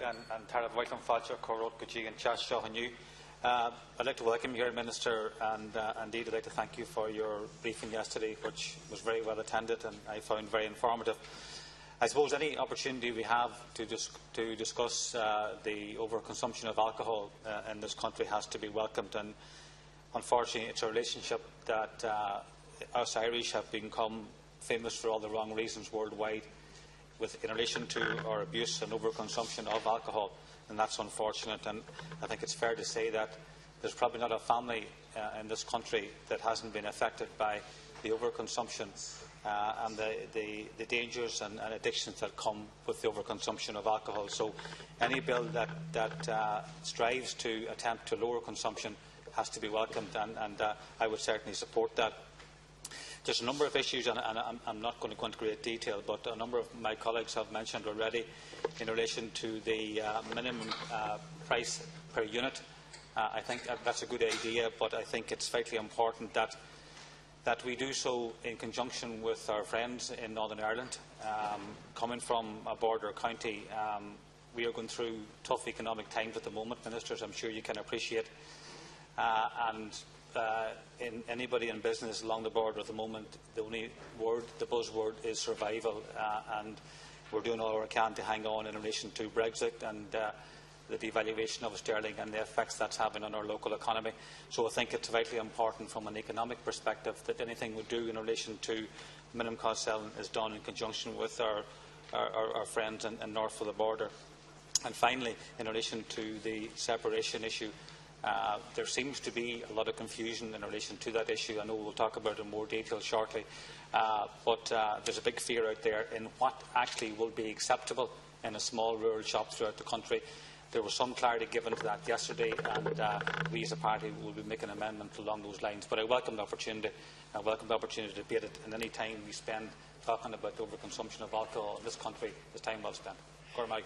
and Tara Whiteland Fáilte, Corrot, Guji and Chash Shahanu. I'd like to welcome you here, Minister, and indeed I'd like to thank you for your briefing yesterday, which was very well attended and I found very informative. I suppose any opportunity we have to discuss the overconsumption of alcohol in this country has to be welcomed, and unfortunately it's a relationship that us Irish have become famous for all the wrong reasons worldwide in relation to our abuse and overconsumption of alcohol, and that's unfortunate. And I think it's fair to say that there's probably not a family in this country that hasn't been affected by the overconsumption and the dangers and addictions that come with the overconsumption of alcohol. So any bill that strives to attempt to lower consumption has to be welcomed, and I would certainly support that. There's a number of issues, and I'm not going to go into great detail, but a number of my colleagues have mentioned already in relation to the minimum price per unit. I think that's a good idea, but I think it's vitally important that we do so in conjunction with our friends in Northern Ireland. Coming from a border county, we are going through tough economic times at the moment, Ministers, I'm sure you can appreciate. Anybody in business along the border at the moment, the only word, the buzzword, is survival, and we're doing all we can to hang on in relation to Brexit and the devaluation of sterling and the effects that's having on our local economy. So I think it's vitally important from an economic perspective that anything we do in relation to minimum cost selling is done in conjunction with our friends in north of the border. And finally, in relation to the separation issue, there seems to be a lot of confusion in relation to that issue. I know we'll talk about it in more detail shortly, but there's a big fear out there in what actually will be acceptable in a small rural shop throughout the country. There was some clarity given to that yesterday, and we as a party will be making an amendment along those lines. But I welcome the opportunity. I welcome the opportunity to debate it, and any time we spend talking about the overconsumption of alcohol in this country is time well spent. Cormac.